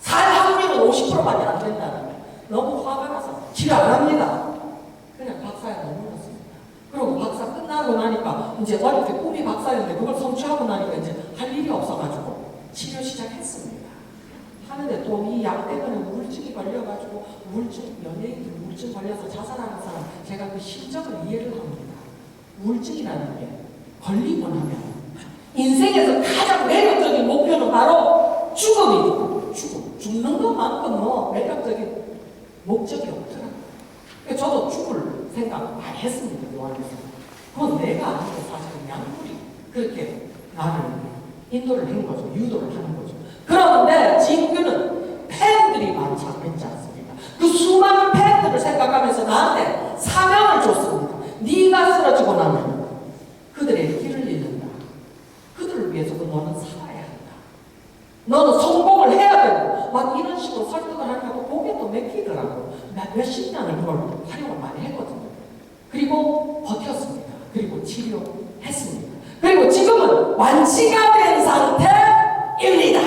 살 확률은 50%밖에 안 된다는 거예요. 너무 화가 나서 치료 안 합니다. 그냥 박사에 머물렀습니다. 그리고 박사 끝나고 나니까 이제 어릴 때 꿈이 박사였는데 그걸 성취하고 나니까 이제 할 일이 없어가지고 치료 시작했습니다. 하는데 또 이 약 때문에 우울증이 걸려가지고 연예인들 우울증 걸려서 자살하는 사람 제가 그 심정을 이해를 합니다. 우울증이라는 게 걸리고 나면 인생에서 가장 매력적인 목표는 바로 죽음입니다. 죽는 것만큼 뭐 매력적인 목적이 없더라고요. 저도 죽을 생각 많이 했습니다. 요한에서. 그건 내가 아니고 사실은 약물이 그렇게 나를 인도를 한 거죠. 유도를 하는 거죠. 그런데 진규는 팬들이 많지 않습니까? 그 수많은 팬들을 생각하면서 나한테 사명을 줬습니다. 네가 쓰러지고 나면 그들의 길을 잃는다. 그들을 위해서도 너는 살아야 한다. 너는 성공을 해야 된다. 막 이런 식으로 설득을 하니까 또 그게 또 맥히더라고요. 몇십 년을 그걸 활용을 많이 했거든요. 그리고 버텼습니다. 그리고 치료했습니다. 그리고 지금은 완치가 된 상태입니다.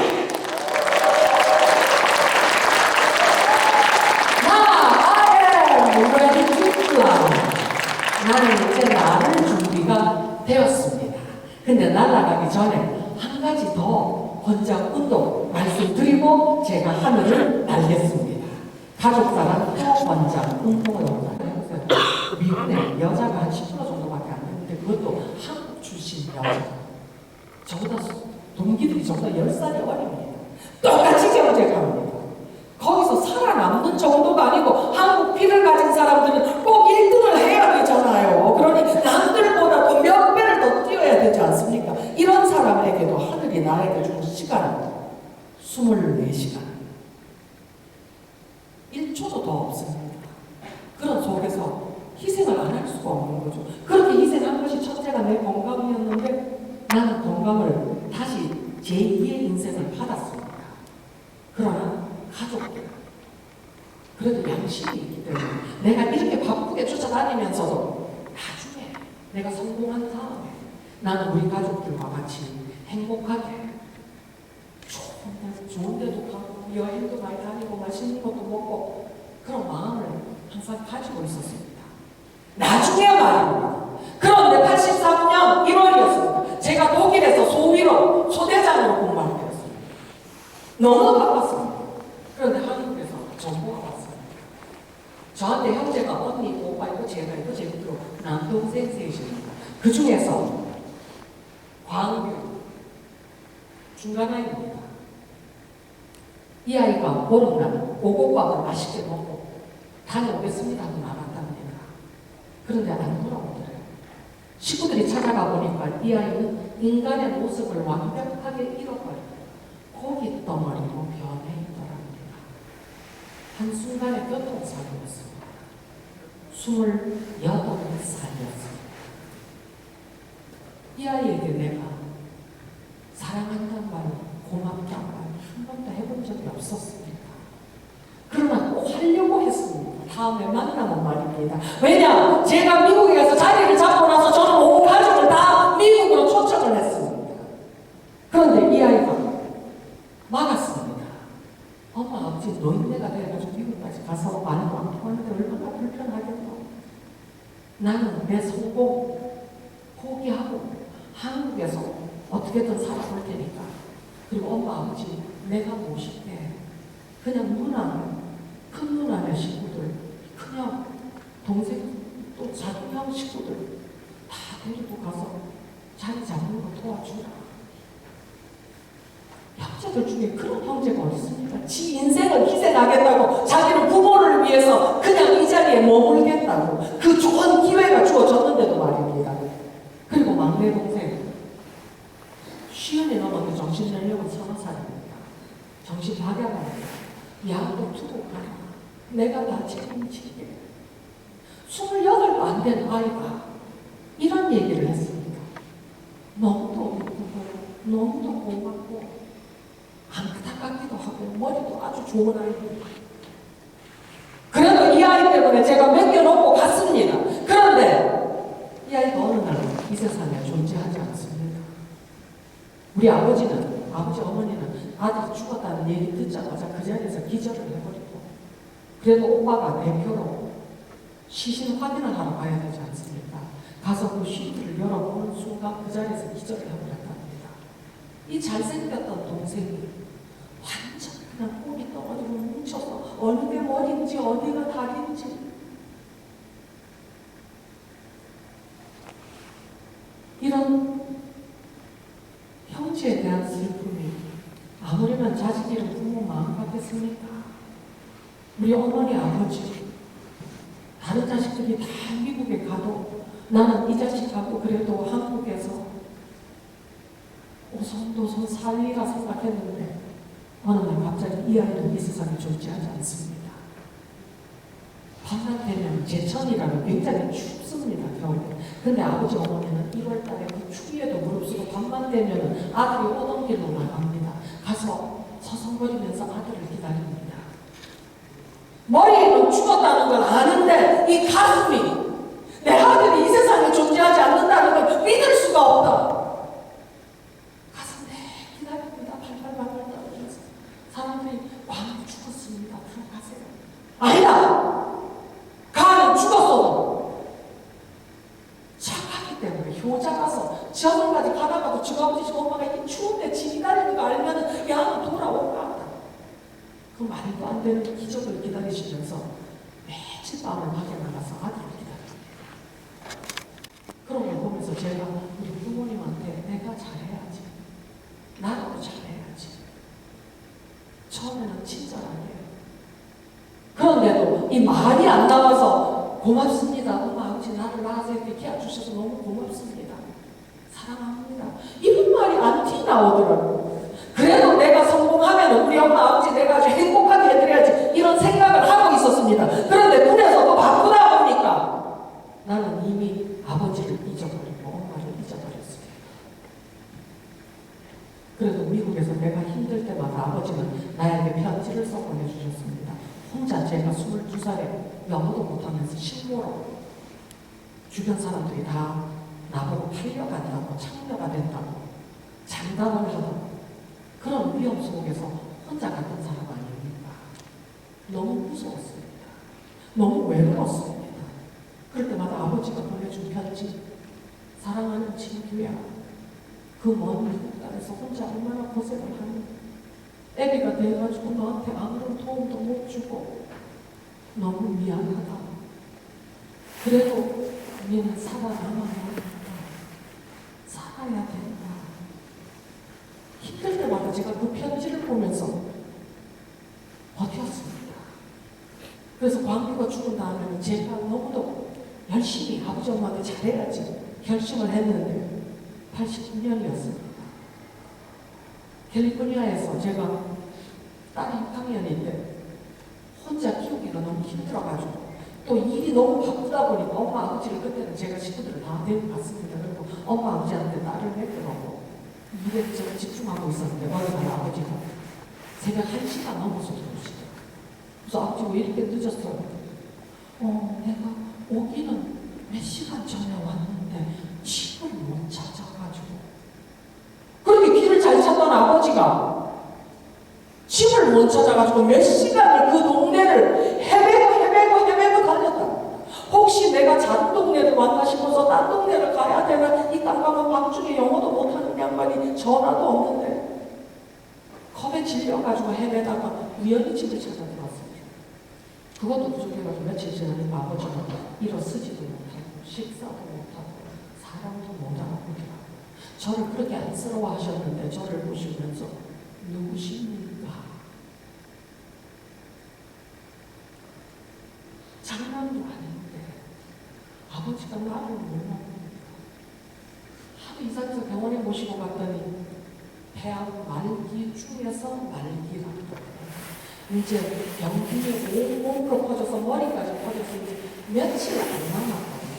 나는 이제 나를 준비가 되었습니다. 근데 날아가기 전에 한 가지 더 권장 운동 말씀드리고 제가 하늘을 날겠습니다. 가족사랑 권장 운동을 해보세요. 미국에 여자가 한 10% 정도밖에 안 되는데 그것도 한국 출신 여자. 저보다 동기들이 저보다 10살이 어립니다. 똑같이 경쟁합니다. 거기서 살아남는 정도가 아니고 한국 피를 가진 사람들은 꼭 1등을 해야 되잖아요. 그러니 남들보다도 몇 배를 더 뛰어야 되지 않습니까? 이런 사람에게도 하늘이 나에게 준 시간은 24시간. 1초도 더 없습니다. 그런 속에서 희생을 안 할 수가 없는 거죠. 그렇게 희생한 것이 첫째가 내 건강이었는데 나는 건강을 다시 제2의 인생을 받았습니다. 그러나 가족들, 그래도 양심이 있기 때문에 내가 이렇게 바쁘게 쫓아다니면서도 나중에 내가 성공한 다음에 나는 우리 가족들과 같이 행복하게 좋은 데도 가고 여행도 많이 다니고 맛있는 것도 먹고 그런 마음을 항상 가지고 있었습니다. 나중에 말입니다. 그런데 83년 1월이었습니다. 제가 독일에서 소위로 소대장으로 공부하게 되었습니다. 너무 바빴습니다. 그런데 한국에서 정보가 왔어요. 저한테 형제가 언니 있고 오빠 있고 제가 있고 제 밑으로 남동생 셋입니다. 그 중에서 광규 중간 아이입니다. 이 아이가 보름날 오곡밥을 맛있게 먹고 다녀오겠습니다 하고 나갔답니다. 그런데 안 돌아오더래요. 식구들이 찾아가 보니까 이 아이는 인간의 모습을 완벽하게 잃어버려요. 고기 덩어리로 변해 있더랍니다. 한순간에 교통사고였습니다. 28살이었습니다. 이 아이에게 내가 사랑한다는 말, 고맙다는 말 한 번도 해본 적이 없었습니다. 그러나 꼭 하려고 했습니다. 다음에 만나면 말입니다. 왜냐? 제가 미국에 가서 자리를 잡고 나서 저는 온 가족을 다 미국으로 초청을 했습니다. 그런데 이 아이가 막았습니다. 엄마, 아버지 노인네가 돼가지고 미국까지 가서 말도 안 통하는데 얼마나 불편하겠노. 나는 내 성공 포기하고 한국에서 어떻게든 살아볼 테니까. 그리고 엄마, 아버지 내가 모실게. 그냥 누나, 큰 누나네 식구들, 그냥 동생, 또 작은 형 식구들 다 데리고 가서 자리 잡는 거 도와주라. 형제들 중에 그런 형제가 어디 있습니까? 지 인생을 희생하겠다고, 자기는 부모를 위해서 그냥 이 자리에 머물겠다고 그 좋은 기회가 주어졌는데도 말입니다. 그리고 막내 동생 50이 넘었는데 정신연령은 30살입니다. 정신 박약합니다. 약도 투독하라. 내가 다 책임질게. 28도 안 된 아이가 이런 얘기를 했습니다. 너무도 예쁘고 너무도 고맙고 안타깝기도 하고 머리도 아주 좋은 아이입니다. 그래도 이 아이 때문에 제가 맡겨놓고 갔습니다. 그런데 이 아이가 어느 날 이 세상에 존재하지 않습니다. 우리 아버지는, 아버지 어머니는 아들이 죽었다는 얘기 듣자마자 그 자리에서 기절을 해버리고, 그래도 오빠가 대표로 시신 확인을 하러 가야 되지 않습니까? 가서 그 시트를 열어보는 순간 그 자리에서 기절을 해버렸답니다. 이 잘생겼던 동생이 완전 그냥 꼬리 떨어지고 뭉쳐서 어느 게 머리인지 어디가 다리인지, 이런 형제에 대한 슬픔이 아무리면 자식 이름 부모 마음 같겠습니까? 우리 어머니 아버지 다른 자식들이 다 미국에 가도 나는 이 자식하고 그래도 한국에서 오손도손 살리라 생각했는데 어느 날 갑자기 이 아이는 이 세상에 존재하지 않습니다. 밤낮 되면 제천이라는 굉장히 춥습니다, 겨울에. 근데 아버지 어머니는 1월달에 그 추위에도 무릅쓰고 밤만 되면 아들이 오던 길로 나갑니다. 가서 서성거리면서 아들을 기다립니다. 머리에는 죽었다는 걸 아는데 이 가슴이 내 아들이 이 세상에 존재하지 않는다는 걸 믿을 수가 없다. 가서 내 기다립니다. 발발발발 떨어져서 사람들이 광이 죽었습니다. 들어가세요. 아니다. 가는 죽었어도 착하기 때문에 효자 가서 저번까지 가다가도 저 아버지 저 엄마가 이 추운데 지 기다리는 거 알면은 야는 돌아올까? 그 말도 안 되는 기적을 기다리시면서 매일 밤을 밖에 나가서 아들을 기다립니다. 그런 걸 보면서 제가 우리 부모님한테 내가 잘해야지, 나라도 잘해야지. 처음에는 친절하게, 그런데도 이 말이 안 나와서 고맙습니다. 엄마 아버지 나를 낳아서 이렇게 키워주셔서 너무 고맙습니다. 사랑합니다. 이런 말이 안 튀나오더라고요. 그래도 내가 성공하면 우리 엄마 아버지 내가 아주 행복하게 해드려야지 이런 생각을 하고 있었습니다. 그런데 군에서 또 바꾸다 보니까 나는 이미 아버지를 잊어버리고 엄마를 잊어버렸습니다. 그래도 미국에서 내가 힘들 때마다 아버지는 나에게 편지를 써 보내주셨습니다. 혼자 제가 22살에 영어도 못하면서 식모로 주변 사람들이 다 나보고 팔려간다고, 창녀가 된다고 장담을 하고 그런 위험 속에서 혼자 갔던 사람 아닙니까? 너무 무서웠습니다. 너무 외로웠습니다. 그럴 때마다 아버지가 보내준 편지, 사랑하는 친구야, 그 먼 미국 땅에서 혼자 얼마나 고생을 하는데 애비가 돼가지고 너한테 아무런 도움도 못 주고 너무 미안하다. 그래도 우리는 살아남아야 된다. 살아야 된다. 힘들 때마다 제가 그 편지를 보면서 버텼습니다. 그래서 광규가 죽은 다음에는 제가 너무도 열심히 아버지 엄마한테 잘해야지 결심을 했는데 89년이었습니다. 캘리포니아에서 제가 딸이 6학년인데 혼자 키우기가 너무 힘들어가지고 또 일이 너무 바쁘다 보니까 엄마 아버지를 그때는 제가 식구들을 다 데리고 갔습니다. 그리고 엄마 아버지한테 딸을 맡겨놓고 일에 제가 집중하고 있었는데 어느 날 아버지가 새벽 1시간 넘어서 들어오시더라고요. 그래서 아버지 왜 이렇게 늦었어요? 내가 오기는 몇 시간 전에 왔는데 집을 못 찾아가지고. 그렇게 길을 잘 찾던 아버지가 집을 못 찾아가지고 몇 시간을 그 동네를 헤매고 달렸다. 혹시 내가 작은 동네를 왔나 싶어서 딴 동네를 가야 되나, 이 깜깜한 밤중에 영어도 못하는 양반이 전화도 없는데 겁에 질려가지고 헤매다가 우연히 집을 찾아 들어왔습니다. 그것도 부족해가지고 며칠 지나니까 아버지가 일어서지도 못하고 식사도 못하고 사람도 못 알아보더라고요. 저를 그렇게 안쓰러워 하셨는데 저를 보시면서 누구십니까? 장난도 아닌데 아버지가 나를 몰랐습니다. 하도 이상해서 병원에 모시고 갔더니 폐암 말기 중에서 말기랍니다. 이제 병균이 온몸으로 퍼져서 머리까지 퍼졌으니 며칠 안 남았거든요.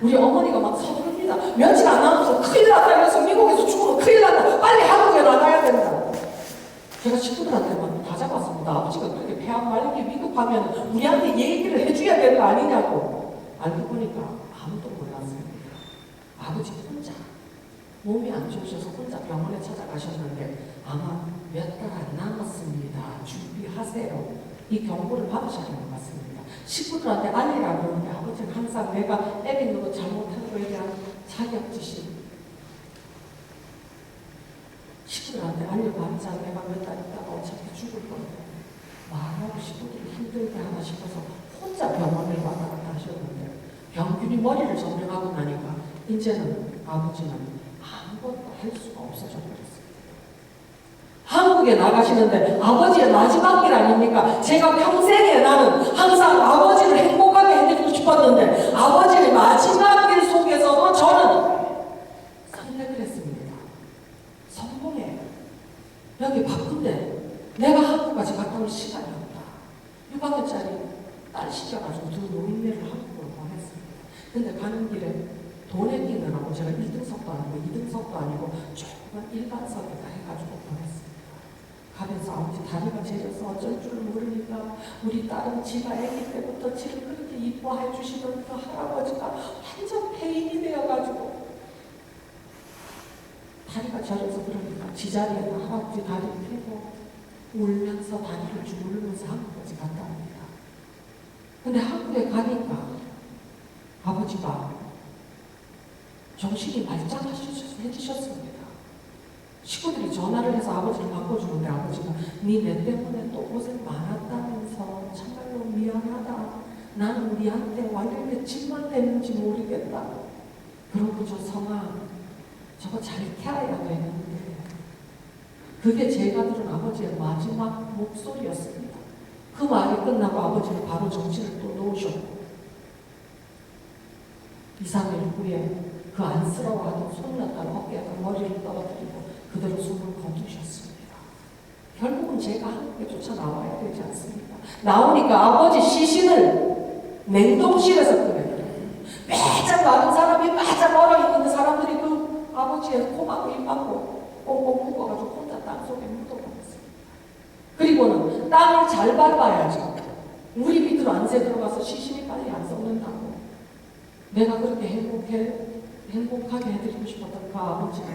우리 어머니가 막 서두릅니다. 며칠 안 남아서 큰일 났다 이래서 미국에서 죽으면 큰일 났다. 빨리 한국에 나가야 된다. 제가 친구들한테만 다 잡았습니다. 아버지가 그렇게 폐암 말기 위급하면 우리한테 얘기를 해줘야 되는 거 아니냐고. 알고 보니까 아무도 몰랐습니다. 아버지 혼자 몸이 안 좋으셔서 혼자 병원에 찾아가셨는데 아마 몇 달 안 남았습니다. 준비하세요. 이 경고를 받으셔야 될 것 같습니다. 식구들한테 알리라고 그러는데 아버지는 항상 내가 애비 노릇 잘못한 거에 대한 자격지심, 식구들한테 알려봤자 내가 몇 달 있다가 어차피 죽을 건데 말하고 식구들이 힘들게 하나 싶어서 혼자 병원을 왔다 갔다 하셨는데 병균이 머리를 점령하고 나니까 이제는 아버지는 아무것도 할 수가 없어져 버렸습니다. 한국에 나가시는데 아버지의 마지막 길 아닙니까? 제가 평생에 나는 항상 아버지를 행복하게 해드리고 싶었는데 아버지의 마지막 길 속에서도 저는 선택을 했습니다. 성공해. 여기 바쁜데 내가 한국까지 갔다 올 시간이 없다. 6학년짜리 딸 시켜가지고 두 노인네를 한국으로 보냈습니다. 근데 가는 길에 돈에 끼느라고 제가 1등석도 아니고 2등석도 아니고 조그만 일반석에다 해가지고 보냈습니다. 가면서 아버지 다리가 저려서 어쩔 줄 모르니까 우리 딸은 지가 아기 때부터 지를 그렇게 이뻐해 주시던 그 할아버지가 완전 폐인이 되어가지고 다리가 저려서 그러니까 지자리에 할아버지 다리를 펴고 울면서 다리를 주물르면서 한국까지 갔다 옵니다. 근데 한국에 가니까 아버지가 정신이 말짱해지셨습니다. 식구들이 전화를 해서 아버지를 바꿔주는데 아버지가 니내 때문에 또 고생 많았다면서 참말로 미안하다. 나는 니한테 왜 이렇게 짓만 됐는지 모르겠다. 그러고 저 성아 저거 잘 켜야 되는데 그게 제가 들은 아버지의 마지막 목소리였습니다. 그 말이 끝나고 아버지는 바로 정신을 또 놓으셨고 2, 3일 후에 그 안쓰러워하던 손녀딸 어깨에다 머리를 떨어뜨리고 그대로 숨을 거두셨습니다. 결국은 제가 한국에 쫓아 나와야 되지 않습니까? 나오니까 아버지 시신을 냉동실에서 꺼내더라고요. 매장 많은 사람이 바짝 얼어있는데 사람들이 그 아버지의 코막고 입막고 꽁꽁 묶어가지고 혼자 땅속에 묻어버렸습니다. 그리고는 땅을 잘 밟아야죠. 우리 밑으로 안새 들어가서 시신이 빨리 안 썩는다고. 내가 그렇게 행복하게 해드리고 싶었던 그 아버지는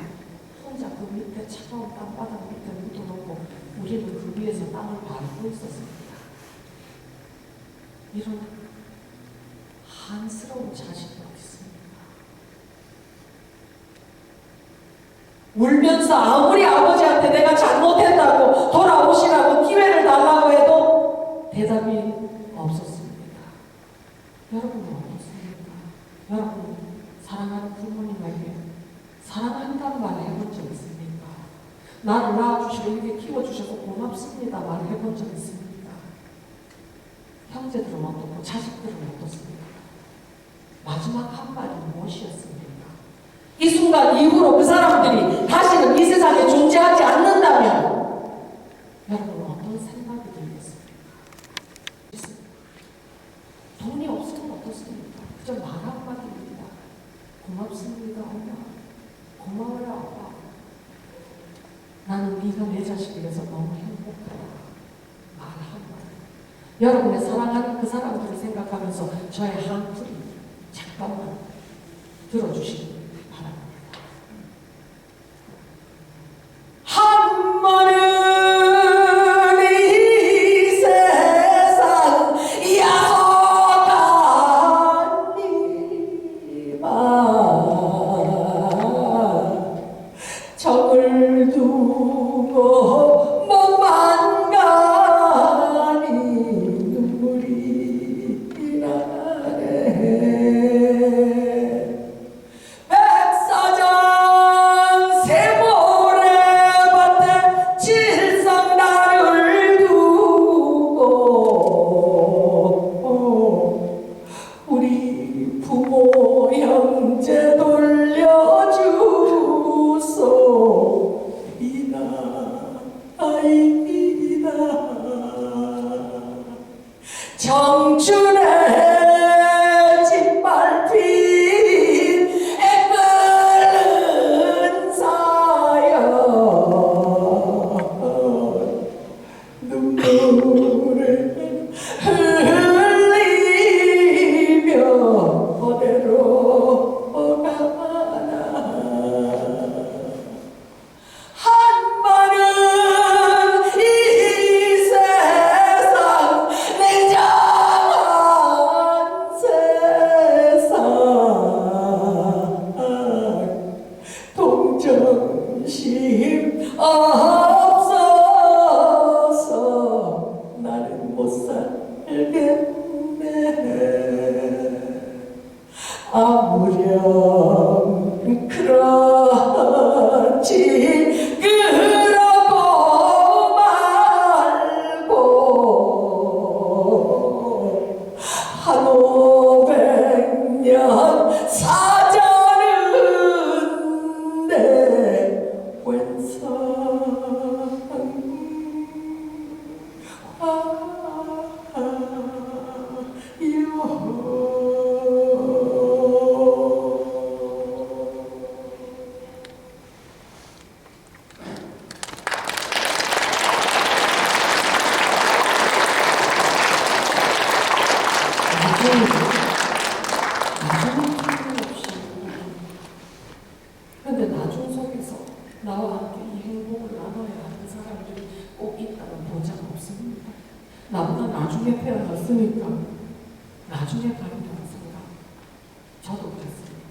혼자 그 밑에 차가운 땅바닥 밑에 묻어놓고 우리는 그 위에서 땅을 밟고 있었습니다. 이런 한스러운 자식이 어디 있습니까? 울면서 아무리 아버지한테 내가 잘못했다고 돌아오시라고 기회를 달라고 해도 대답이 없었습니다. 여러분은 어떻습니까? 여러분 사랑하는 부모님에게 사랑한다는 말을 해본 적 있습니까? 나를 낳아주시고 이렇게 키워주셔서 고맙습니다 말을 해본 적 있습니까? 형제들은 어떻고 자식들은 어떻습니까? 마지막 한마디는 무엇이었습니까? 이 순간 이후로 그 사람들이 다시는 이 세상에 존재하지 않는다면 여러분은 어떤 생각이 들겠습니까? 고맙습니다, 엄마. 고마워요, 아빠. 나는 네가 내 자식이라서 너무 행복하다. 말 한마디. 여러분의 사랑하는 그 사람들을 생각하면서 저의 한풀이 잠깐만 들어주시기 바랍니다. 한마는 이 세상 야속하니만 적을 두고 몸만 가니 눈물이 나네. 백사장 세모래밭에 칠성나를 두고 우리 부모 형제 돌려주소 이나이다. 청춘의 짓밟힌 애끓는 사연 눈물을 흘리며 어디로 가나. 한마는 이 세상 냉정한 세상 동정심 없어서 나는 못 살겠네. 아무렴 그렇지 그러고 말고 한 500년 사자는데 근데 나중 속에서 나와 함께 이 행복을 나눠야 하는 사람들이 꼭 있다는 보장 없습니다. 나보다 나중에 태어났으니까 나중에 가리라는 생각. 저도 그랬습니다.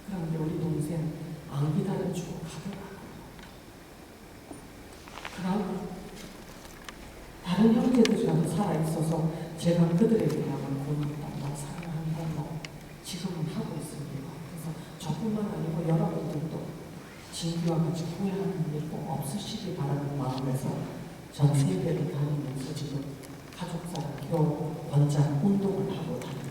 그런데 우리 동생 안 기다려주고 가더라고요. 그러면 다른 형제들이라도 살아있어서 제가 그들에게 대한 고맙다고 사랑한다고 지금은 하고 있습니다. 그래서 저뿐만 아니고 여러분들도 진규와 같이 후회하는 일 꼭 없으시길 바라는 마음에서 전 세계를 다니면서 지금 가족사랑 교육 권장 운동을 하고 다닙니다.